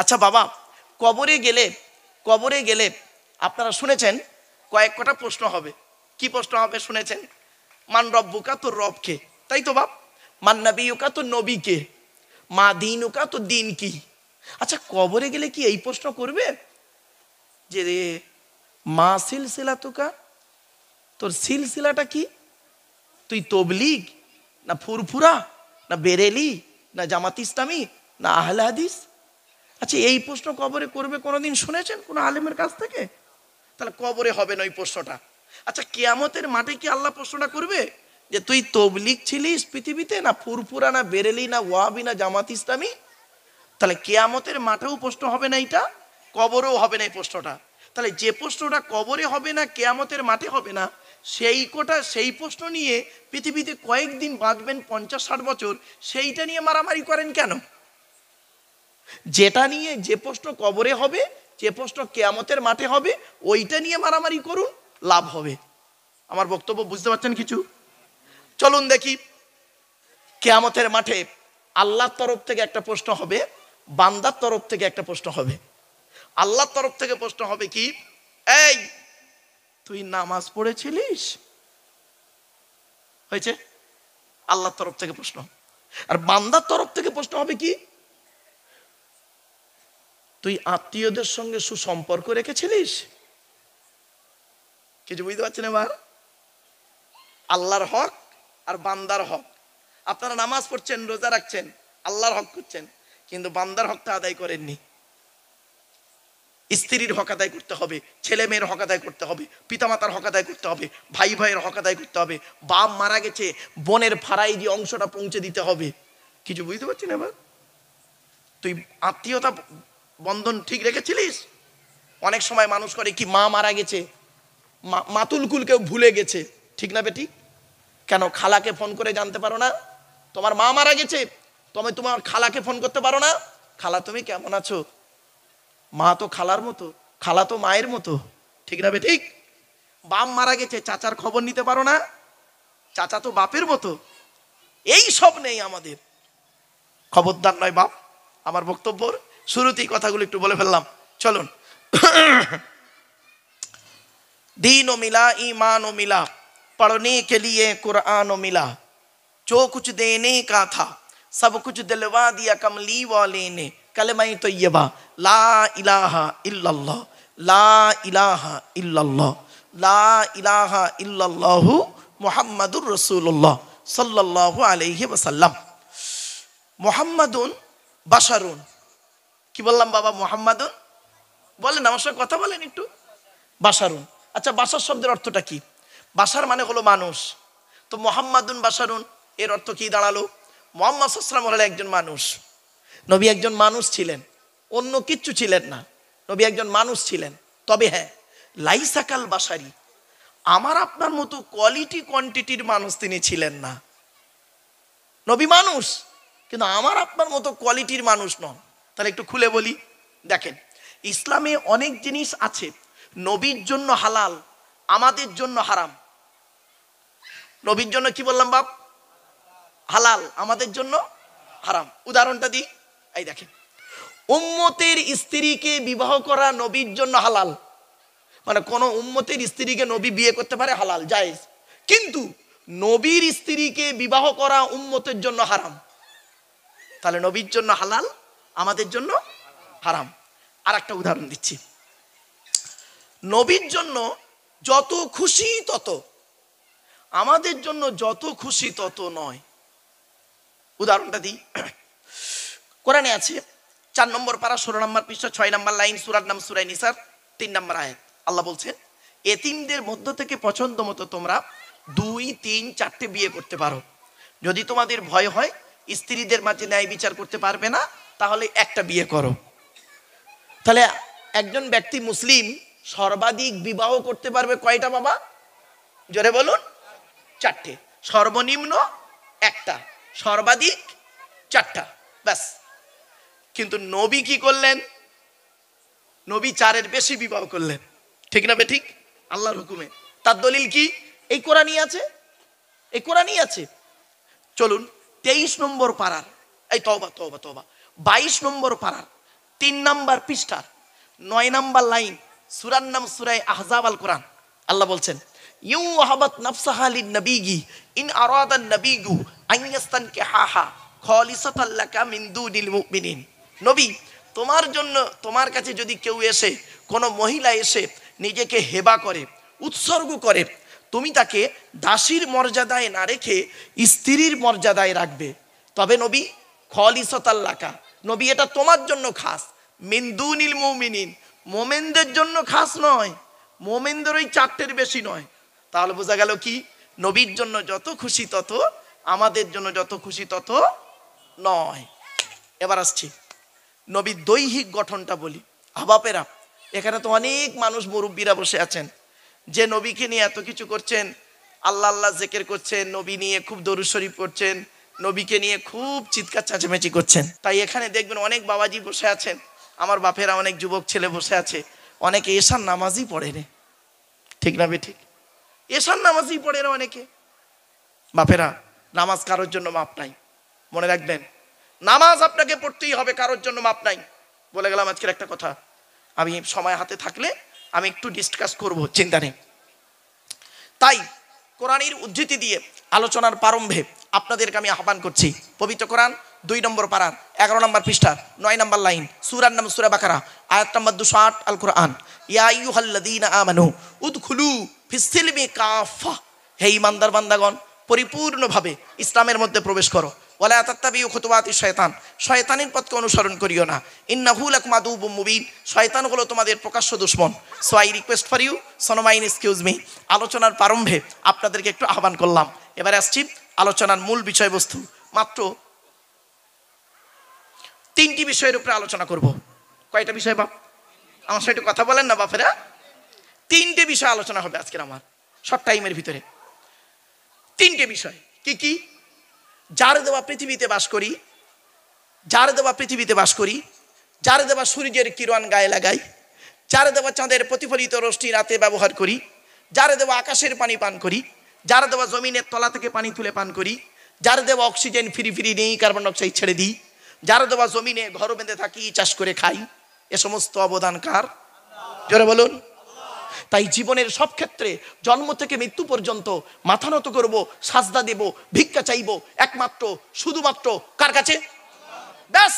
আচ্ছা বাবা, কবরে গেলে আপনারা শুনেছেন কয়েক কটা প্রশ্ন হবে। কি প্রশ্ন হবে শুনেছেন? মান রব্বুকা, তোর রব কে, তাই তো বাপ? মান নবিয়ুকা, তোর নবী কে? মা দিনুকা, তোর দিন কি? আচ্ছা কবরে গেলে কি এই প্রশ্ন করবে যে রে মা সিলসিলা তুকা, তোর সিলসিলাটা কি? তুই তবলিগ না ফুরফুরা না বেরেলি না জামাত ইসলামী না আহলে হাদিস? আচ্ছা এই প্রশ্ন কবরে করবে কোনোদিন শুনেছেন কোন আলেমের কাছ থেকে? তাহলে কবরে হবে না ওই প্রশ্নটা। আচ্ছা কিয়ামতের মাঠে কি আল্লাহ প্রশ্নটা করবে যে তুই তবলিগ ছিলিস পৃথিবীতে না ফুরফুরা না বেরেলি না ওয়াহাবি না জামাত ইসলামী? তাহলে কিয়ামতের মাঠেও প্রশ্ন হবে না, এটা কবরেও হবে না এই প্রশ্নটা। তাহলে যে প্রশ্নটা কবরে হবে না কিয়ামতের মাঠে হবে না, সেই প্রশ্ন নিয়ে পৃথিবীতে কয়েকদিন বাঁচবেন 50-60 বছর, সেইটা নিয়ে মারামারি করেন কেন? যেটা নিয়ে, যে প্রশ্ন কবরে হবে, যে প্রশ্ন কিয়ামতের মাঠে হবে, ওইটা নিয়ে মারামারি করুন, লাভ হবে। আমার বক্তব্য বুঝতে পারছেন কিছু? চলুন দেখি। কিয়ামতের মাঠে আল্লাহর তরফ থেকে একটা প্রশ্ন হবে, বান্দার তরফ থেকে একটা প্রশ্ন হবে। আল্লাহর তরফ থেকে প্রশ্ন হবে কি, এই তুই নামাজ পড়েছিলিস? হয়েছে? আল্লাহর তরফ থেকে প্রশ্ন। আর বান্দার তরফ থেকে প্রশ্ন হবে কি, তুই আত্মীয়দের সঙ্গে সুসম্পর্ক রেখেছিলিস? কিছু বুঝতে পারছেন? এবার আল্লাহর হক আর বান্দার হক। আপনারা নামাজ পড়ছেন, রোজা রাখছেন, আল্লাহর হক করছেন, কিন্তু বান্দার হকটা আদায় করেননি। স্ত্রীর হক আদায় করতে হবে, ছেলে মেয়ের হক আদায় করতে হবে, পিতামাতার হক আদায় করতে হবে, ভাই ভাইয়ের হক আদায় করতে হবে, বাপ মারা গেছে বোনের ফারাই দিয়ে অংশটা পৌঁছে দিতে হবে। কিছু বুঝতে পারছি না? এবার তুই আত্মীয়তা বন্ধন ঠিক রেখেছিলিস? অনেক সময় মানুষ করে কি, মা মারা গেছে, মাতুলকুল কেউ ভুলে গেছে, ঠিক না বেটি? কেন খালাকে ফোন করে জানতে পারো না তোমার মা মারা গেছে? তুমি তোমার খালাকে ফোন করতে পারো না, খালা তুমি কেমন আছো? মা তো খালার মতো, খালা তো মায়ের মতো, ঠিক না বেটি? বাপ মারা গেছে, চাচার খবর নিতে পারো না, চাচা তো বাপের মতো। এই সব নেই আমাদের। খবরদার নয় বাপ। আমার বক্তব্যর শুরুতেই কথাগুলো একটু বলে ফেললাম, চলুন। दीन मिला ईमान मिला, पढ़ने के लिए कुरान मिला, जो कुछ देने का था सब कुछ दिलवा दिया कमली वाले ने, कलमा तैयबा ला इलाहा इल्लल्लाह, ला इलाहा इल्लल्लाह, ला इलाहा इल्लल्लाह मुहम्मदुर रसूलुल्लाह सल्लल्लाहु अलैहि वसल्लम। मुहम्मदुन बाशारुन। কি বললাম বাবা? মুহাম্মাদুন বলেন, আমার সাথে কথা বলেন একটু। বাশারুন। আচ্ছা বাশার শব্দের অর্থটা কি? বাশার মানে হলো মানুষ। তো মুহাম্মাদুন বাশারুন এর অর্থ কি দাঁড়ালো? মুহাম্মদ সাল্লাল্লাহু আলাইহি ওয়াসাল্লাম হলেন একজন মানুষ। নবী একজন মানুষ ছিলেন, অন্য কিচ্ছু ছিলেন না। নবী একজন মানুষ ছিলেন। তবে হ্যাঁ, লাইসাকাল বাশারি, আমার আপনার মতো কোয়ালিটি কোয়ান্টিটির মানুষ তিনি ছিলেন না। নবী মানুষ, কিন্তু আমার আপনার মতো কোয়ালিটির মানুষ নন। তাহলে একটু খুলে বলি, দেখেন ইসলামে অনেক জিনিস আছে নবীর জন্য হালাল, আমাদের জন্য হারাম। নবীর জন্য কি বললাম বাপ? হালাল, আমাদের জন্য হারাম। উদাহরণটা দিই, এই দেখেন, উম্মতের স্ত্রীকে বিবাহ করা নবীর জন্য হালাল, মানে কোন উম্মতের স্ত্রীকে নবী বিয়ে করতে পারে, হালাল জায়েজ। কিন্তু নবীর স্ত্রীকে বিবাহ করা উম্মতের জন্য হারাম। তাহলে নবীর জন্য হালাল, আমাদের জন্য হারাম। আর একটা উদাহরণ দিচ্ছি, নবীর জন্য যত খুশি তত, আমাদের জন্য যত খুশি তত নয়। উদাহরণটা দিই, কোরআনে আছে 4 নম্বর পারা 16 নম্বর পৃষ্ঠা 6 নম্বর লাইন, সূরার নাম সূরা নিসার 3 নম্বর আয়াত। আল্লাহ বলছেন, এতিমদের মধ্য থেকে পছন্দ মতো তোমরা 2, 3, 4টে বিয়ে করতে পারো। যদি তোমাদের ভয় হয় স্ত্রীদের মাঝে ন্যায় বিচার করতে পারবে না, তাহলে একটা বিয়ে করো। তাহলে একজন ব্যক্তি মুসলিম সর্বাধিক বিবাহ করতে পারবে কয়টা বাবা? জোরে বলুন। 4টে। সর্বনিম্ন একটা, সর্বাধিক 4টা, ব্যাস। কিন্তু নবী কি করলেন? নবী 4-এর বেশি বিবাহ করলেন, ঠিক না বেঠিক? আল্লাহর হুকুমে। তার দলিল কি? এই কোরআনই আছে, এই কোরআনই আছে। চলুন 23 নম্বর পারার, এই তওবা তওবা তওবা 22 নম্বর পারার 3 নাম্বার পৃষ্ঠার 9 নাম্বার লাইন, সূরার নাম সূরা আহজাব আল কোরআন। আল্লাহ বলছেন ইউ ওয়াহাবাত নাফসাহা লিন নবিয়্যি ইন আরাদা নবিয়্যু আন ইয়াস্তানকিহাহা খালিসাতাল লাকা মিন দুনিল মুমিনিন। নবী, তোমার জন্য, তোমার কাছে যদি কেউ এসে, কোনো মহিলা এসে নিজেকে হেবা করে, উৎসর্গ করে, তুমি তাকে দাসীর মর্যাদায় না রেখে স্ত্রীর মর্যাদায় রাখবে। তবে নবী খালিসাতাল লাকা, নবী এটা তোমার জন্য খাস, মিন দুনিল মুমিনিন, মোমেনদের জন্য খাস নয়, মোমেনদের ওই 4টের বেশি নয়। তাহলে বোঝা গেল কি, নবীর জন্য যত খুশি তত, আমাদের জন্য যত খুশি তত নয়। এবার আসছি নবীর দৈহিক গঠনটা বলি। আবাপেরা, এখানে তো অনেক মানুষ মুরব্বীরা বসে আছেন, যে নবীকে নিয়ে এত কিছু করছেন, আল্লাহ আল্লাহ জিকির করছেন, নবী নিয়ে খুব দরুদ শরীফ করছেন, নবীকে নিয়ে খুব চিৎকার চেঁচামেচি করছেন। তাই এখানে দেখবেন অনেক বাবাজি বসে আছেন, আমার বাপেরা অনেক যুবক ছেলে বসে আছে, অনেকে এশার নামাজই পড়ে নে, ঠিক না বেঠিক? এশার নামাজই পড়ে না অনেকে। বাপেরা, নামাজ কারোর জন্য মাপ নাই, মনে রাখবেন, নামাজ আপনাকে পড়তেই হবে, কারোর জন্য মাপ নাই। বলে গেলাম আজকের একটা কথা, আমি সময় হাতে থাকলে আমি একটু ডিসকাস করব, চিন্তা নেই। তাই কোরআনের উদ্ধৃতি দিয়ে আলোচনার প্রারম্ভে আপনাদেরকে আমি আহ্বান করছি, পবিত্র কোরআন 2 নম্বর পারার 11 নম্বর পৃষ্ঠার 9 নম্বর লাইন, সূরার নাম সূরা বাকারা, আয়াত নম্বর 208, আল কোরআন, ইয়া আইয়ুহাল্লাযীনা আমানু উদখুলু ফিস-সিলমি কাফা, হে ঈমানদার বান্দাগণ, পরিপূর্ণভাবে ইসলামের মধ্যে প্রবেশ করো। ওয়ালা তাত্তাবিউ খুতুওয়াতিশ শয়তান, শয়তানের পথকে অনুসরণ করিও না। ইন্নাহু লাকুম আদুউম মুবিন, শয়তান হলো তোমাদের প্রকাশ্য দুশমন। So I request for you, সনোমাইন এক্সকিউজ মি, আলোচনার প্রারম্ভে আপনাদেরকে একটু আহ্বান করলাম। এবারে আসছি আলোচনার মূল বিষয়বস্তু। মাত্র 3টি বিষয়ের উপরে আলোচনা করব। কয়টা বিষয় বাপ? আমার সাথে একটু কথা বলেন না বাপেরা। 3টে বিষয় আলোচনা হবে আজকের আমার শর্ট টাইমের ভিতরে। 3টে বিষয় কি কি? যার দেওয়া পৃথিবীতে বাস করি, যার দেওয়া পৃথিবীতে বাস করি, যার দেওয়া সূর্যের কিরণ গায়ে লাগাই, যার দেওয়া চাঁদের প্রতিফলিত রশ্মি রাতে ব্যবহার করি, যার দেওয়া আকাশের পানি পান করি, যার দেওয়া জমিনের তলা থেকে পানি তুলে পান করি, যার দেওয়া অক্সিজেন ফিরি ফিরি নেই, কার্বন ডাইঅক্সাইড ছেড়ে দিই, যার দেওয়া জমিনে ঘর বেঁধে থাকি, চাষ করে খাই, এ সমস্ত অবদান কার? জোরে বলুন। তাই জীবনের সব ক্ষেত্রে, জন্ম থেকে মৃত্যু পর্যন্ত মাথা নত করবো, সাজদা দেব, ভিক্ষা চাইবো একমাত্র শুধুমাত্র কার কাছে? ব্যাস,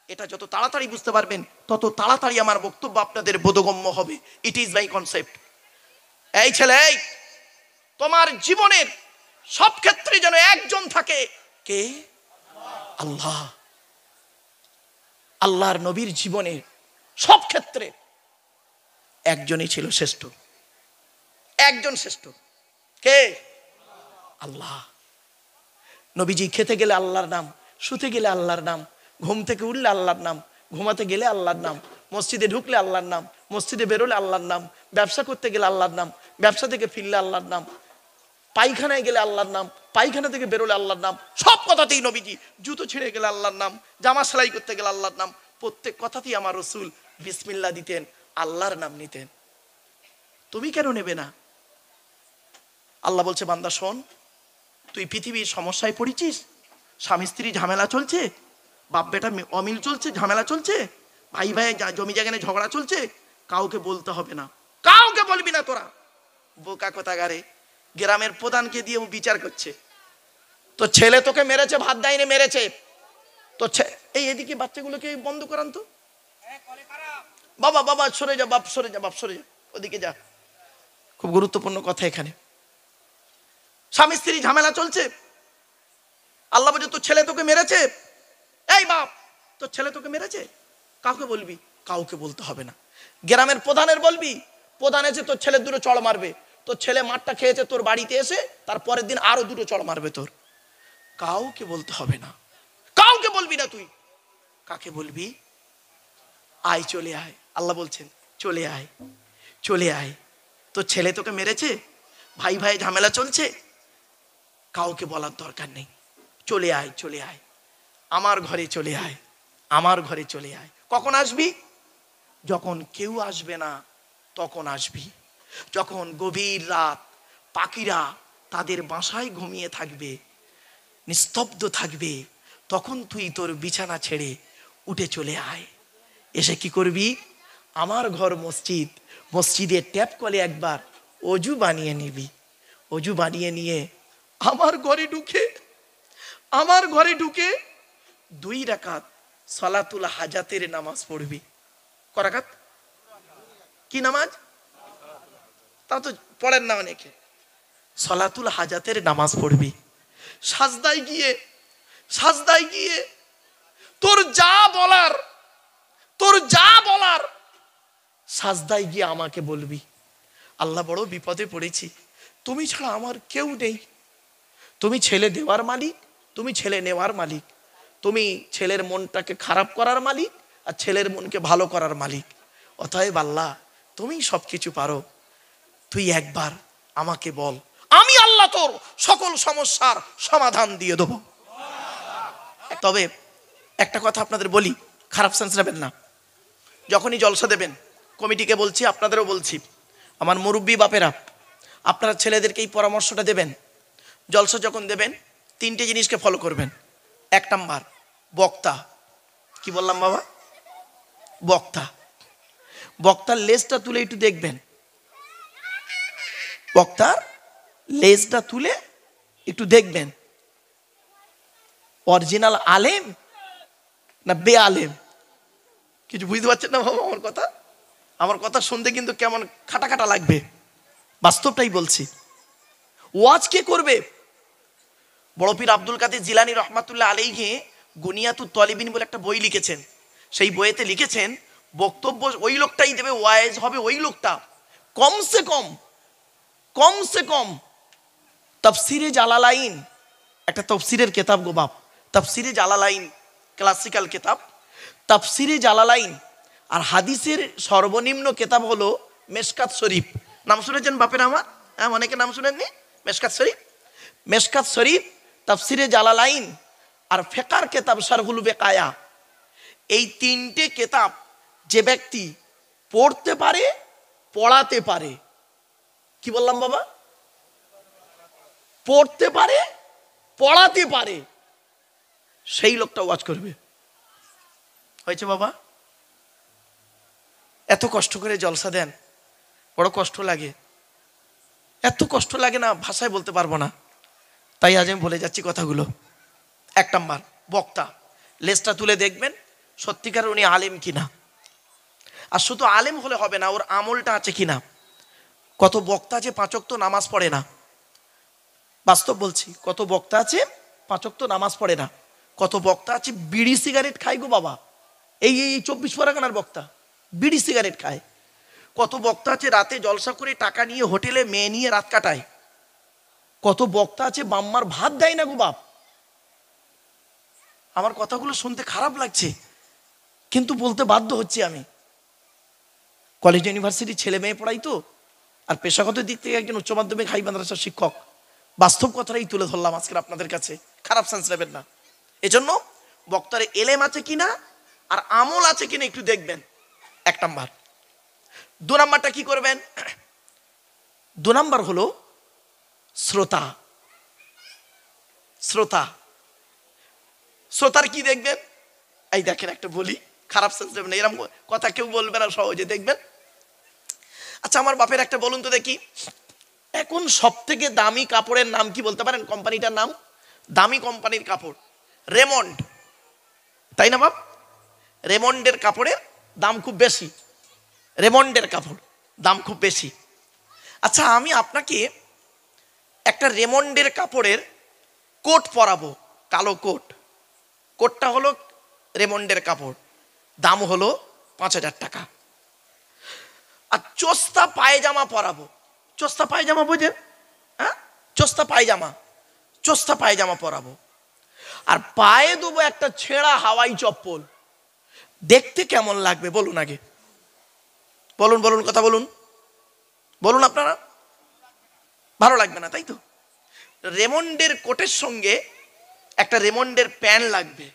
এটা যত তাড়াতাড়ি বুঝতে পারবেন তত তাড়াতাড়ি আমার বক্তব্য আপনাদের বোধগম্য হবে। It is my concept. এই ছেলে, এই তোমার জীবনের সব ক্ষেত্রে যেন একজন থাকে, কে? আল্লাহ। আল্লাহর নবীর জীবনে সব ক্ষেত্রে একজনই ছিল শ্রেষ্ঠ, একজন শ্রেষ্ঠ, কে? আল্লাহ। নবীজি খেতে গেলে আল্লাহর নাম, শুতে গেলে আল্লাহর নাম, ঘুম থেকে উঠলে আল্লাহর নাম, ঘুমাতে গেলে আল্লাহর নাম, মসজিদে ঢুকলে আল্লাহর নাম, মসজিদে বেরোলে আল্লাহর নাম, ব্যবসা করতে গেলে আল্লাহর নাম, ব্যবসা থেকে ফিরলে আল্লাহর নাম, পায়খানায় গেলে আল্লাহর নাম, পায়খানা থেকে বেরোলে আল্লাহর নাম, সব কথাতেই নবীজি, জুতো ছিঁড়ে গেলে আল্লাহর নাম, জামা সেলাই করতে গেলে আল্লাহর নাম, প্রত্যেক কথাতেই আমার রসুল বিসমিল্লাহ দিতেন, আল্লাহর নাম নিতেন। তুমি কেন নেবে না? আল্লাহ বলছে, বান্দা শোন, তুই পৃথিবীর সমস্যায় পড়েছিস, স্বামী স্ত্রী ঝামেলা চলছে, বাপ বেটা অমিল চলছে, ঝামেলা চলছে, ভাই ভাই জমি জায়গা নিয়ে ঝগড়া চলছে, কাউকে বলতে হবে না, কাউকে বলবি না তোরা। বোকা কোথাকারে, গ্রামের প্রধানকে দিয়ে বিচার করছে, তো ছেলে তোকে মেরেছে, ভাত দেয়নি, মেরেছে তো এই এদিকে বাচ্চাগুলোকে বন্ধ করান তো, বাবা বাবা সরে যা, বাপ সরে যা, বাপ সরে যা, ওদিকে যা। খুব গুরুত্বপূর্ণ কথা এখানে। স্বামী স্ত্রী ঝামেলা চলছে, আল্লাহ বলছে তোর ছেলে তোকে মেরেছে, এই বাপ তোর ছেলে তোকে মেরেছে, কাউকে বলবি? কাউকে বলতে হবে না। গ্রামের প্রধানের বলবি, প্রধান এসে তোর ছেলে দুটো চড় মারবে, তোর ছেলে মারটা খেয়েছে, তোর বাড়িতে এসে তার পরের দিন আরো দুটো চড় মারবে তোর, কাউকে বলতে হবে না, কাউকে বলবি না। তুই কাকে বলবি? আয়, চলে আয়। আল্লাহ বলছেন চলে আয়, চলে আয়। তোর ছেলে তোকে মেরেছে, ভাই ভাই ঝামেলা চলছে, কাউকে বলার দরকার নেই, চলে আয়, চলে আয়, আমার ঘরে চলে আয়, আমার ঘরে চলে আয়। কখন আসবি? যখন কেউ আসবে না তখন আসবি, যখন গভীর রাত পাখিরা তাদের বাসায় ঘুমিয়ে থাকবে, নিস্তব্ধ থাকবে, তখন তুই তোর বিছানা ছেড়ে উঠে চলে আয়। এসে কি করবি, আমার ঘর মসজিদ, মসজিদে ট্যাপ কলে একবার অজু বানিয়ে নিবি। অজু বানিয়ে নিয়ে আমার ঘরে ঢুকে 2 রাকাত সালাতুল হাজাতের নামাজ পড়বি। ক রাকাত? কি নামাজ? তা তো পড়েন না অনেকে। সালাতুল হাজাতের নামাজ পড়বি। সাজদায় গিয়ে তোর যা বলার সাজদায় গিয়ে আমাকে বলবি, আল্লাহ বড় বিপদে পড়েছি, তুমি ছাড়া আমার কেউ নেই। তুমি ছেলে দেওয়ার মালিক, তুমি ছেলে নেওয়ার মালিক, তুমি ছেলের মনটাকে খারাপ করার মালিক আর ছেলের মনকে ভালো করার মালিক। অতএব আল্লাহ তুমি সবকিছু পারো, তুই একবার আমাকে বল, আমি আল্লাহ তোর সকল সমস্যার সমাধান দিয়ে দেবো। তবে একটা কথা আপনাদের বলি, খারাপ সেন্স নেবেন না। যখনই জলসা দেবেন, কমিটিকে বলছি, আপনাদেরও বলছি, আমার মুরব্বী বাপেরা, আপনারা ছেলেদেরকে এই পরামর্শটা দেবেন, জলসা যখন দেবেন 3টে জিনিসকে ফলো করবেন। 1 নাম্বার, বক্তা। কি বললাম বাবা? বক্তার লেজটা তুলে একটু দেখবেন, বক্তার লেজটা তুলে একটু দেখবেন, অরিজিনাল আলেম না বে আলেম। কিছু বুঝতে পারছেন না বাবা আমার কথা শুনতে কিন্তু কেমন খাটা খাটা লাগবে, বাস্তবটাই বলছি। ওয়াজ কে করবে? বড় পীর আব্দুল কাদের জিলানী রহমাতুল্লাহ আলাইহি গুনিয়াতুত তলিবিন বলে একটা বই লিখেছেন। সেই বইয়েতে লিখেছেন, বক্তব্য ওই লোকটাই দেবে, ওয়াজ হবে ওই লোকটা। কমসে কম তাফসিরে জালালাইন, একটা তাফসিরের কিতাব গো বাপ, তাফসিরে জালালাইন ক্লাসিক্যাল কিতাব, তাফসিরে জালালাইন। আর হাদিসের সর্বনিম্ন কিতাব হলো মেশকাত শরীফ। নাম শুনেছেন বাপের আমার? হ্যাঁ, অনেকে নাম শুনেননি। মেশকাত শরীফ, তাফসিরে জালালাইন আর ফিকহের কিতাব শারহুল বেকায়া। এই 3টে কিতাব যে ব্যক্তি পড়তে পারে, পড়াতে পারে, কি বললাম বাবা? পড়তে পারে, পড়াতে পারে, সেই লোকটা ওয়াজ করবে। হয়েছে বাবা? এত কষ্ট করে জলসা দেন, বড় কষ্ট লাগে, এত কষ্ট লাগে না, ভাষায় বলতে পারবো না। তাই আজ আমি বলে যাচ্ছি কথাগুলো। 1 নাম্বার, বক্তা। লেজটা তুলে দেখবেন সত্যিকার উনি আলেম কিনা। আর শুধু আলেম হলে হবে না, ওর আমলটা আছে কিনা। কত বক্তা আছে 5 ওয়াক্ত নামাজ পড়ে না, বাস্তব বলছি। কত বক্তা আছে 5 ওয়াক্ত নামাজ পড়ে না। কত বক্তা আছে বিড়ি সিগারেট খায় গো বাবা। এই 24 পরগনার বক্তা বিড়ি সিগারেট খায়। কত বক্তা আছে রাতে জলসা করে টাকা নিয়ে হোটেলে মেয়ে নিয়ে রাত কাটায়। কত বক্তা আছে বাম্মার ভাত দেয় না গো বাপ। আমার কথাগুলো শুনতে খারাপ লাগছে, কিন্তু বলতে বাধ্য হচ্ছি। আমি কলেজ ইউনিভার্সিটি ছেলে মেয়ে পড়াই তো, আর পেশাগত দিক থেকে একজন উচ্চ মাধ্যমিক হাই মাদ্রাসার শিক্ষক। বাস্তব কথাটাই তুলে ধরলাম আজকে আপনাদের কাছে, খারাপ সেন্স নেবেন না। এজন্য বক্তার এলেম আছে কিনা আর আমল আছে কিনা একটু দেখবেন, 1 নাম্বার। 2 নাম্বারটা কি করবেন? 2 নাম্বার হলো শ্রোতার কি দেখবেন? এই দেখেন, একটা বলি, খারাপ সেন্স নেবেন না, এরকম কথা কেউ বলবে না, সহজে দেখবেন। আচ্ছা আমার বাপের একটা বলুন তো দেখি, এখন সব থেকে দামি কাপড়ের নাম কি বলতে পারেন? কোম্পানিটার নাম, দামি কোম্পানির কাপড় রেমন্ড, তাই না বাপ? রেমন্ডের কাপড়ের দাম খুব বেশি, রেমন্ডের কাপড় দাম খুব বেশি। আচ্ছা আমি আপনাকে একটা রেমন্ডের কাপড়ের কোট পরাবো, কালো কোটটা হলো রেমন্ডের কাপড়, দাম হলো 5,000 টাকা। আর চোস্তা পায়জামা পরাবো, চোস্তা পায়জামা বোঝেন? হ্যাঁ, চোস্তা পায়জামা পরাবো। আর পায়ে দেবো একটা ছেঁড়া হাওয়াই চপ্পল। দেখতে কেমন লাগবে বলুন আগে? বলুন কথা বলুন আপনারা। ভালো লাগবে না, তাই তো? রেমন্ডের কোটের সঙ্গে একটা রেমন্ডের প্যান্ট লাগবে,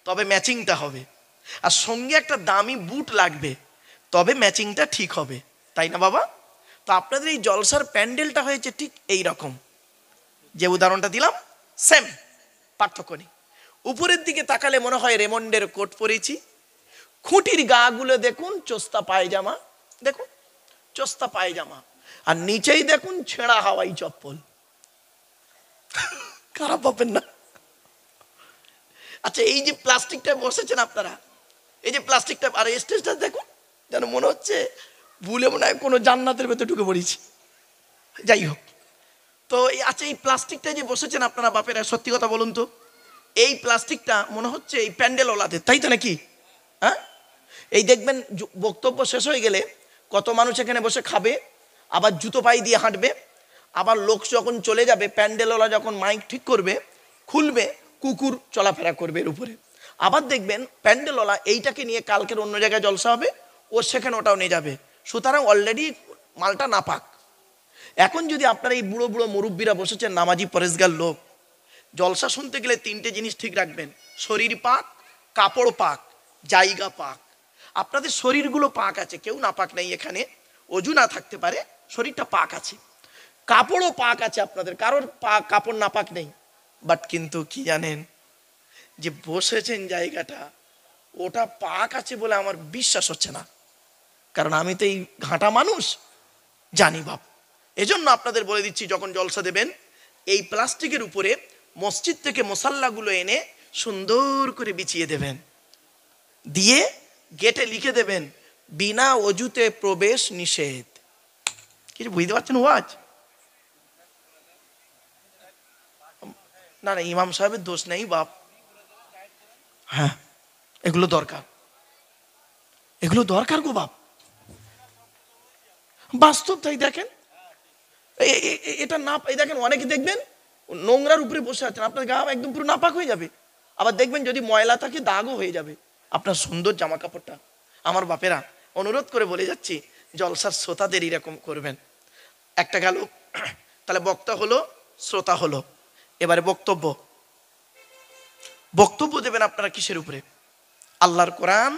তবে ম্যাচিংটা হবে। আর সঙ্গে একটা দামি বুট লাগবে, তবে ম্যাচিংটা ঠিক হবে, তাই না বাবা? তো আপনাদের এই জলসার প্যান্ডেলটা হয়েছে ঠিক এই রকম, যে উদাহরণটা দিলাম, সেম, পার্থক্য নেই। উপরের দিকে তাকালে মনে হয় রেমন্ডের কোট পরেছি, খুঁটির গা গুলো দেখুন চোস্তা পায়জামা, দেখুন চোস্তা পায়জামা, আর নিচেই দেখুন ছেঁড়া হাওয়াই চপ্পল। খারাপ পাবেন না? আচ্ছা, এই যে প্লাস্টিকটা বসেছেন আপনারা, এই যে প্লাস্টিকটা, আর স্টেজটা দেখুন, যেন মনে হচ্ছে ভুলে মনে হয় কোনো জান্নাতের ভেতরে ঢুকে পড়েছি। যাই হোক, তো আচ্ছা, এই প্লাস্টিকটা যে বসেছেন আপনারা বাপেরা, সত্যি কথা বলুন তো, এই প্লাস্টিকটা মনে হচ্ছে এই প্যান্ডেলওয়ালাদের, তাই তো নাকি? হ্যাঁ, এই দেখবেন বক্তব্য শেষ হয়ে গেলে কত মানুষ এখানে বসে খাবে, আবার জুতো পায়ে দিয়ে হাঁটবে, আবার লোক যখন চলে যাবে, প্যান্ডেলওয়ালা যখন মাইক ঠিক করবে খুলবে, কুকুর চলাফেরা করবে এর উপরে। আবার দেখবেন প্যান্ডেলওয়ালা এইটাকে নিয়ে কালকের অন্য জায়গায় জলসা হবে, ও সেখানে ওটাও নিয়ে যাবে। সুতরাং অলরেডি মালটা নাপাক। এখন যদি আপনারা এই বুড়ো বুড়ো মুরব্বীরা বসেছেন, নামাজি পরেশগার লোক, জলসা শুনতে গেলে তিনটে জিনিস ঠিক রাখবেন: শরীর পাক, কাপড় পাক, জায়গা পাক। আপনাদের শরীরগুলো পাক আছে, কেউ না পাক নেই এখানে, অজু না থাকতে পারে, শরীরটা পাক আছে, কাপড়ও পাক আছে, আপনাদের কারোর কাপড় না পাক নেই। বাট কিন্তু কি জানেন, যে বসেছেন জায়গাটা, ওটা পাক আছে বলে আমার বিশ্বাস হচ্ছে না, কারণ আমি তো এই ঘাঁটা মানুষ জানি বাপ। এজন্য আপনাদের বলে দিচ্ছি, যখন জলসা দেবেন এই প্লাস্টিকের উপরে মসজিদ থেকে মশাল্লাগুলো এনে সুন্দর করে বিছিয়ে দেবেন, দিয়ে গেটে লিখে দেবেন বিনা অজুতে প্রবেশ নিষেধ। কিছু বুঝতে পারছেন ওয়াজ? না না, ইমাম সাহেবের দোষ নেই বাপ। হ্যাঁ, এগুলো দরকার, এগুলো দরকার গো বাপ, বাস্তব তাই। দেখেন এটা না, এই দেখেন অনেকে দেখবেন নোংরার উপরে বসে আছেন, আপনার গা একদম পুরো নাপাক হয়ে যাবে। আবার দেখবেন যদি ময়লা থাকে দাগও হয়ে যাবে আপনার সুন্দর জামা কাপড়টা। আমার বাপেরা, অনুরোধ করে বলে যাচ্ছি, জলসার শ্রোতাদের এরকম করবেন। একটা গেল, তাহলে বক্তা হলো, শ্রোতা হলো। এবারে বক্তব্য, বক্তব্য দেবেন আপনারা কিসের উপরে? আল্লাহর কোরআন,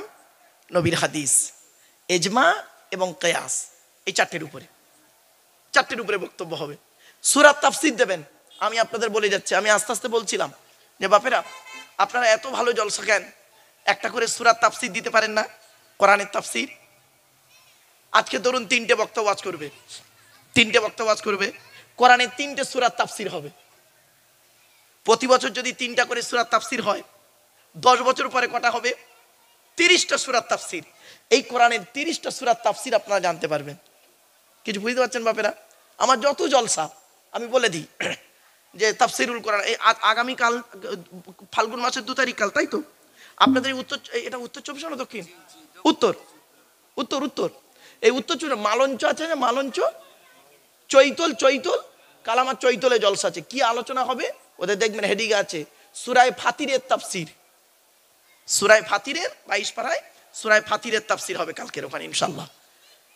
নবীর হাদিস, এজমা এবং কিয়াস, এই চারটের উপরে, চারটের উপরে বক্তব্য হবে। সূরা তাফসীর দেবেন। আমি আপনাদের বলে যাচ্ছি, আমি আস্তে আস্তে বলছিলাম যে বাপেরা, আপনারা এত ভালো জলসা কেন একটা করে সূরা তাফসীর দিতে পারেন না? কোরআনের তাফসীর। আজকে ধরুন তিনটে বক্তা ওয়াজ করবে, তিনটে বক্তা ওয়াজ করবে, কোরআনের তিনটে সূরা তাফসীর হবে। প্রতি বছর যদি তিনটা করে সূরা তাফসীর হয়, 10 বছর পরে কটা হবে? 30টা সূরা তাফসীর। এই কোরআনের 30টা সূরা তাফসীর আপনারা জানতে পারবেন। কিছু বুঝতে পারছেন বাপেরা? আমার যত জলসা আমি বলে দিই যে তাফসীরুল কোরআন, এই আগামীকাল ফাল্গুন মাসের 2 তারিখ কাল, তাই তো? আপনাদের উত্তর, এটা উত্তর 24 না দক্ষিণ? উত্তর, উত্তর, উত্তর। এই উত্তর 24 মালঞ্চ আছে না, মালঞ্চ, চৈতল, চৈতল, কালামার চৈতলে জলসা আছে। কি আলোচনা হবে ওদের দেখবেন হেডিং আছে সূরায়ে ফাতিরের তাফসীর। সূরায়ে ফাতিরের 22 পারায় সূরায়ে ফাতিরের তাফসীর হবে কালকের ওখানে ইনশাআল্লাহ।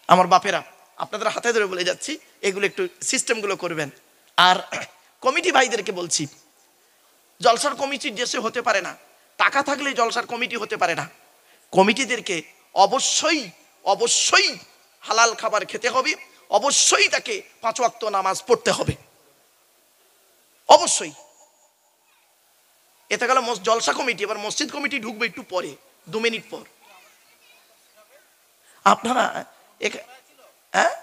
আমার বাপেরা, আপনাদের হাতে ধরে বলে যাচ্ছি, এগুলো একটু সিস্টেমগুলো করবেন। আর কমিটি ভাইদেরকে বলছি, জলসার কমিটির দেশে হতে পারে না, টাকা থাকলে জলসার কমিটি হতে পারে না। কমিটিদেরকে অবশ্যই অবশ্যই হালাল খাবার খেতে হবে, অবশ্যই তাকে 5 ওয়াক্ত নামাজ পড়তে হবে, অবশ্যই। এতে গেল জলসা কমিটি। এবার মসজিদ কমিটি ঢুকবে একটু পরে, 2 মিনিট পর। আপনারা হ্যাঁ,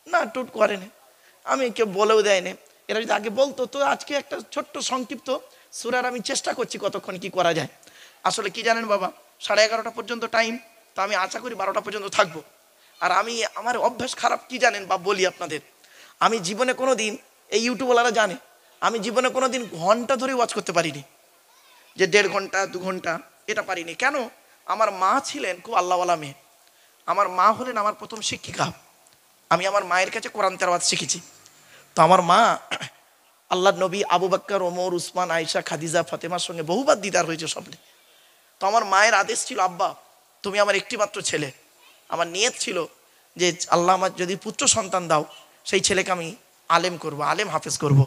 না টুট করেনি, আমি কেউ বলেও দেয়নি। এরা যদি আগে বলতো তো আজকে একটা ছোট্ট সংক্ষিপ্ত সূরার আমি চেষ্টা করছি কতক্ষণ কি করা যায়। আসলে কি জানেন বাবা, 11:30 পর্যন্ত টাইম, তো আমি আশা করি 12টা পর্যন্ত থাকবো। আর আমি, আমার অভ্যাস খারাপ কি জানেন বা, বলি আপনাদের, আমি জীবনে কোনো দিন, এই ইউটিউবওয়ালারা জানে, আমি জীবনে কোনো দিন ঘন্টা ধরে ওয়াচ করতে পারিনি, যে 1.5 ঘন্টা 2 ঘন্টা, এটা পারিনি। কেন? আমার মা ছিলেন খুব আল্লাহওয়ালা মেয়ে। আমার মা হলেন আমার প্রথম শিক্ষিকা। আমি আমার মায়ের কাছে কোরআন তেলাওয়াত শিখেছি। তো আমার মা আল্লাহর নবী আবু বকর, ওমর, উসমান, আয়েশা, খাদিজা, ফাতেমার সঙ্গে বহুবার দিদার হয়েছে স্বপ্নে। তো আমার মায়ের আদেশ ছিল, আব্বা তুমি আমার একটি মাত্র ছেলে, আমার নিয়ত ছিল যে আল্লাহ আমার যদি পুত্র সন্তান দাও, সেই ছেলেকে আমি আলেম করব, আলেম হাফেজ করব।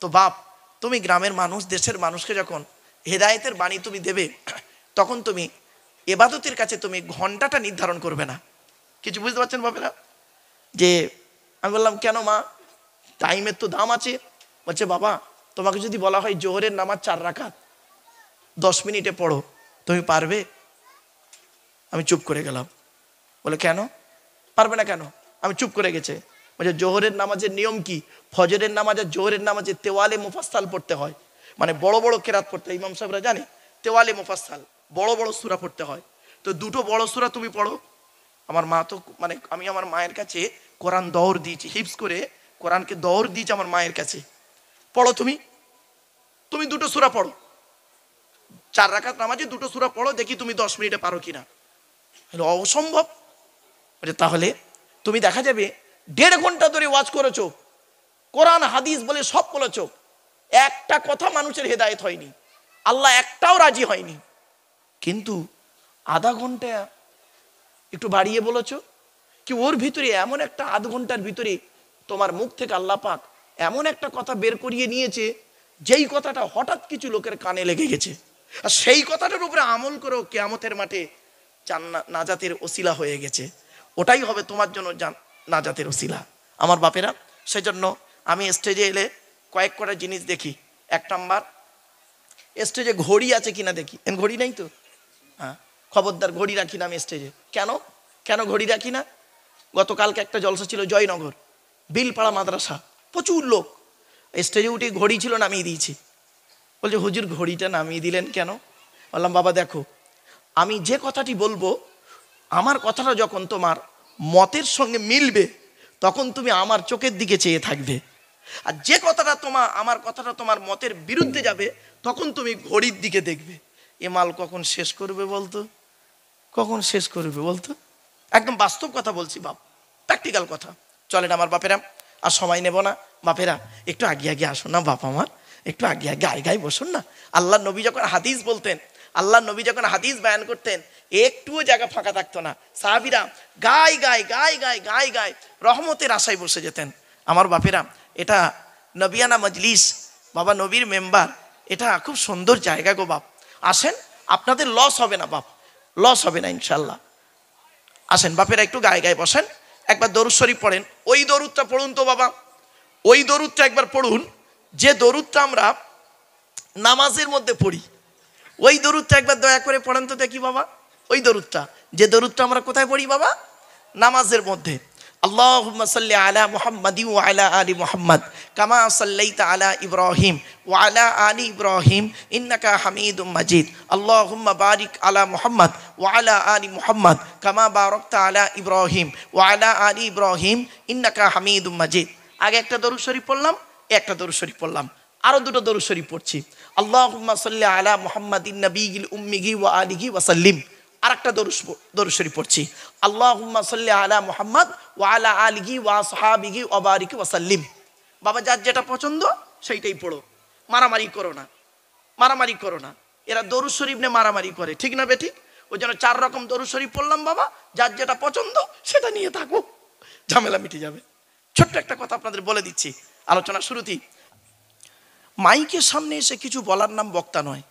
তো বাপ, তুমি গ্রামের মানুষ, দেশের মানুষকে যখন হেদায়েতের বাণী তুমি দেবে, তখন তুমি ইবাদতের কাছে তুমি ঘন্টাটা নির্ধারণ করবে না। কিছু বুঝতে পারছেন বাপেরা? যে আমি বললাম, কেন মা, টাইমের তো দাম আছে। বলছে, বাবা তোমাকে যদি বলা হয় জোহরের নামাজ 4 রাকাত 10 মিনিটে পড়ো, তুমি পারবে? আমি চুপ করে গেলাম। বলে কেন? পারবে না কেন? আমি চুপ করে গেছে। বলছে জোহরের নামাজের নিয়ম কি? ফজরের নামাজ আর জোহরের নামাজে তেওয়ালে মুফাসসাল পড়তে হয়, মানে বড় বড় কেরাত পড়তে হয়। ইমাম সাহেবরা জানে তেওয়ালে মুফাসসাল, বড় বড় সূরা পড়তে হয়। তো দুটো বড় সূরা তুমি পড়ো। আমার মা তো মানে আমি আমার মায়ের কাছে কোরআন দৌড় দিয়েছি, হিফজ করে কোরআনকে দৌড় দিয়েছি আমার মায়ের কাছে। পড়ো তুমি, তুমি দুটো সূরা পড়ো, 4 রাকাত নামাজে দুটো সূরা পড়ো, দেখি তুমি 10 মিনিটে পারো কিনা। অসম্ভব। তাহলে তুমি দেখা যাবে 1.5 ঘন্টা ধরে ওয়াজ করেছো, কোরআন হাদিস বলে সব বলেছো, একটা কথা মানুষের হেদায়েত হয়নি, আল্লাহ একটাও রাজি হয়নি। কিন্তু আধা ঘন্টা একটু বাড়িয়ে বলেছো কি, ওর ভিতরে এমন একটা আধ ঘন্টার ভিতরে তোমার মুখ থেকে আল্লাহ পাক এমন একটা কথা বের করিয়ে নিয়েছে, যেই কথাটা হঠাৎ কিছু লোকের কানে লেগে গেছে, আর সেই কথাটার উপরে আমল করেও কিয়ামতের মাঠে নাজাতের ওসিলা হয়ে গেছে। ওটাই হবে তোমার জন্য নাজাতের ওসিলা। আমার বাপেরা, সেজন্য আমি স্টেজে এলে কয়েক কটা জিনিস দেখি। 1 নাম্বার, স্টেজে ঘড়ি আছে কিনা দেখি। ঘড়ি নেই তো? হ্যাঁ, খবরদার ঘড়ি রাখি না আমি স্টেজে। কেন কেন ঘড়ি রাখি না? গতকালকে একটা জলসা ছিল জয়নগর, বিলপাড়া মাদ্রাসা, প্রচুর লোক। স্টেজে উঠে ঘড়ি ছিল, নামিয়ে দিয়েছি। বলছে হুজুর ঘড়িটা নামিয়ে দিলেন কেন? বললাম বাবা দেখো, আমি যে কথাটি বলবো, আমার কথাটা যখন তোমার মতের সঙ্গে মিলবে তখন তুমি আমার চোখের দিকে চেয়ে থাকবে, আর যে কথাটা আমার কথাটা তোমার মতের বিরুদ্ধে যাবে তখন তুমি ঘড়ির দিকে দেখবে। এ মাল কখন শেষ করবে বলতো, কখন শেষ করবে বলতো? একদম বাস্তব কথা বলছি বাপ, প্র্যাকটিক্যাল কথা। চলেন আমার বাপেরা, আর সময় নেব না। বাপেরা একটু আগে আগে আসুন না, বাপ আমার একটু আগে আগে গায়ে বসুন না। আল্লাহ নবী যখন হাদিস বলতেন, আল্লাহ নবী যখন হাদিস বয়ান করতেন, একটুও জায়গা ফাঁকা থাকতো না। সাহাবীরা গায় গায় গায় গায় গায় গায় রহমতের আশায় বসে যেতেন। আমার বাপেরা, এটা নবিয়ানা মজলিস, বাবা নবীর মেম্বার, এটা খুব সুন্দর জায়গা গো বাপ। আসেন, আপনাদের লস হবে না বাপ, লস হবে না ইনশাল্লাহ। আসেন বাপেরা, একটু গায়ে গায়ে বসেন, একবার দরুদ শরীফ পড়েন। ওই দরুদটা পড়ুন তো বাবা, ওই দরুদটা একবার পড়ুন, যে দরুদটা আমরা নামাজের মধ্যে পড়ি। ওই দরুদটা একবার দয়া করে পড়েন তো দেখি বাবা। ওই দরুদটা, যে দরুদটা আমরা কোথায় পড়ি বাবা? নামাজের মধ্যে। আল্লাহুম্মা সাল্লি আলা মুহাম্মাদি ওয়া আলা আলি মুহাম্মাদ কামা সাল্লাইতা আলা ইব্রাহিম ওয়া আলা আলি ইব্রাহিম ইন্নাকা হামিদুম মাজিদ। আল্লাহুম্মা বারিক আলা মুহাম্মাদ ওয়া আলা আলি মুহাম্মাদ কামা বারাকতা আলা ইব্রাহিম ওয়া আলা আলি ইব্রাহিম ইন্নাকা হামিদুম মাজিদ। আগে একটা দরুদ শরীফ পড়লাম, একটা দরুদ শরীফ পড়লাম, আরো দুটো দরুদ শরীফ পড়ছি। আল্লাহুম্মা সাল্লি আলা মুহাম্মাদিন নবিয়িল উম্মিহি ওয়া আলিহি ওয়া সাল্লিম। আরেকটা দরুদ শরীফ পড়ছি, আল্লাহুম্মা সাল্লি আলা মুহাম্মাদ ওয়া আলা আলিহি ওয়া আসহাবিহি ওয়া বারিক ওয়া সাল্লিম। বাবা যার যেটা পছন্দ সেইটাই পড়ো, মারামারি করো না, মারামারি করো না। এরা দরুদ শরীফ নিয়ে মারামারি করে, ঠিক না বেঠিক? ওই জন্য 4 রকম দরুদ শরীফ পড়লাম বাবা, যার যেটা পছন্দ সেটা নিয়ে থাকো, ঝামেলা মিটে যাবে। ছোট্ট একটা কথা আপনাদের বলে দিচ্ছি আলোচনা শুরুতেই। মাইকের সামনে এসে কিছু বলার নাম বক্তা নয়।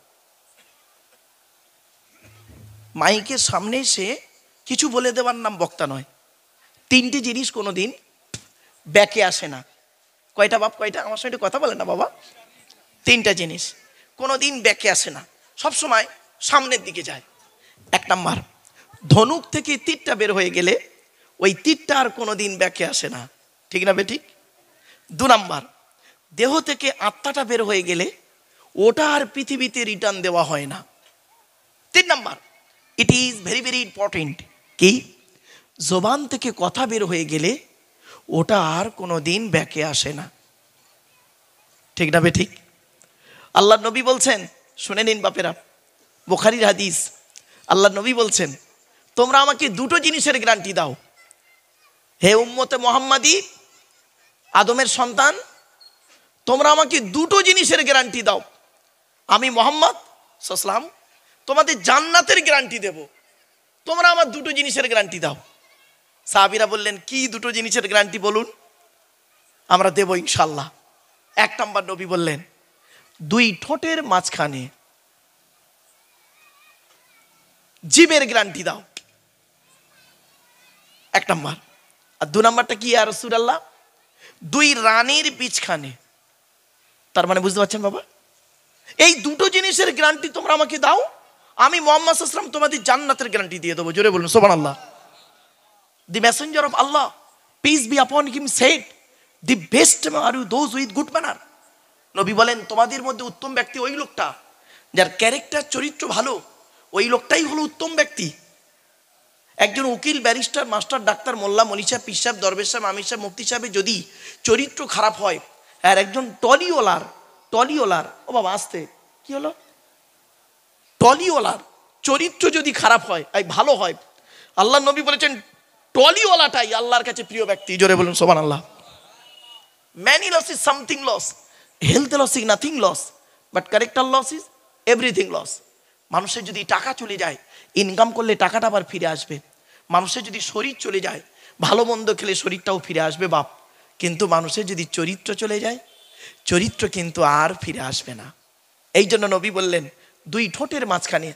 মাইকের সামনে এসে কিছু বলে দেওয়ার নাম বক্তা নয়। 3টে জিনিস কোনোদিন ব্যাকে আসে না। কয়টা বাপ, কয়টা? আমার সঙ্গে কথা বলে না বাবা। 3টা জিনিস কোনোদিন ব্যাকে আসে না, সবসময় সামনের দিকে যায়। 1 নাম্বার, ধনুক থেকে তীরটা বের হয়ে গেলে ওই তীরটা আর কোনোদিন ব্যাকে আসে না, ঠিক না বেঠিক? 2 নাম্বার, দেহ থেকে আত্মাটা বের হয়ে গেলে ওটা আর পৃথিবীতে রিটার্ন দেওয়া হয় না। 3 number, it is very very important, কি জবান থেকে কথা বের হয়ে গেলে ওটা আর কোনোদিন ব্যাকে আসে না, ঠিক না বেঠিক? আল্লাহ নবী বলছেন, শুনে নিন বাপেরা, বুখারীর হাদিস। আল্লাহ নবী বলছেন, তোমরা আমাকে 2টো জিনিসের গ্যারান্টি দাও, হে উম্মতে মুহাম্মাদি, আদমের সন্তান, তোমরা আমাকে 2টো জিনিসের গ্যারান্টি দাও। আমি মুহাম্মদ সাল্লাল্লাহু আলাইহি ওয়াসাল্লাম তোমাদের জান্নাতের গ্যারান্টি দেব, তোমরা আমার 2টো জিনিসের গ্যারান্টি দাও। সাহাবীরা বললেন, কি 2টো জিনিসের গ্যারান্টি বলুন, আমরা দেব ইনশাআল্লাহ। 1 নাম্বার, নবী বললেন, 2 ঠোঁটের মাঝখানে জিভের গ্যারান্টি দাও, 1 নাম্বার। আর 2 নাম্বারটা কি ইয়া রাসূলুল্লাহ? 2 রানের বীজখানে। তার মানে বুঝতে পারছেন বাবা, এই 2টো জিনিসের গ্যারান্টি তোমরা আমাকে দাও, আমি মুহাম্মদ সাল্লাল্লাহু আলাইহি ওয়াসাল্লাম তোমাদের জান্নাতের গ্যারান্টি দিয়ে দেবো। জোরে বলুন সুবহানাল্লাহ। The messenger of Allah, peace be upon him, said, the best are those with good manner. নবী বলেন তোমাদের মধ্যে উত্তম ব্যক্তি ওই লোকটা যার ক্যারেক্টার চরিত্র ভালো, ওই লোকটাই হলো উত্তম ব্যক্তি। একজন উকিল, ব্যারিস্টার, মাস্টার, ডাক্তার, মোল্লা, মৌলভী সাহেব, পীর সাহেব, দরবেশ সাহেব, আমির সাহেব, মুফতি সাহেবের যদি চরিত্র খারাপ হয়, আর একজন টলিওলার ও বাবা আসতে কি হলো, টলিওলার চরিত্র যদি খারাপ হয় আর ভালো হয়, আল্লাহ নবী বলেছেন টলিওয়ালাটাই আল্লাহর কাছে প্রিয় ব্যক্তি। জোরে বলুন সুবহানাল্লাহ। Many loss is something loss, health loss is nothing loss, but character loss is everything loss. মানুষের যদি টাকা চলে যায়, ইনকাম করলে টাকাটা আবার ফিরে আসবে। মানুষের যদি শরীর চলে যায়, ভালো মন্দ খেলে শরীরটাও ফিরে আসবে বাপ, কিন্তু মানুষের যদি চরিত্র চলে যায়, চরিত্র কিন্তু আর ফিরে আসবে না। এই জন্য নবী বললেন দুই ঠোঁটের মাঝখানে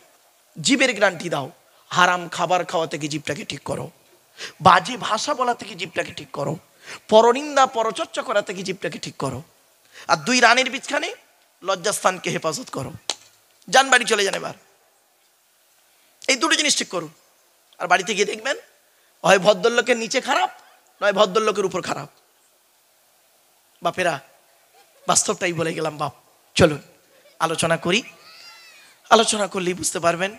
জিভের গ্যারান্টি দাও, হারাম খাবার খাওয়া থেকে জিভটাকে ঠিক করো, বাজে ভাষা বলা থেকে জিভটাকে ঠিক করো, পরনিন্দা পরচর্চা করা থেকে জিভটাকে ঠিক করো, আর দুই রানের বিছখানে লজ্জাস্থানকে হেফাজত করো। যান বাড়ি চলে যান এবার, এই দুটো জিনিস ঠিক করুন। আর বাড়িতে গিয়ে দেখবেন হয় ভদ্রলোকের নিচে খারাপ, নয় ভদ্রলোকের উপর খারাপ। বাপেরা বাস্তবটাই বলে গেলাম বাপ। চলুন আলোচনা করি, আলোচনা করলেই বুঝতে পারবেন।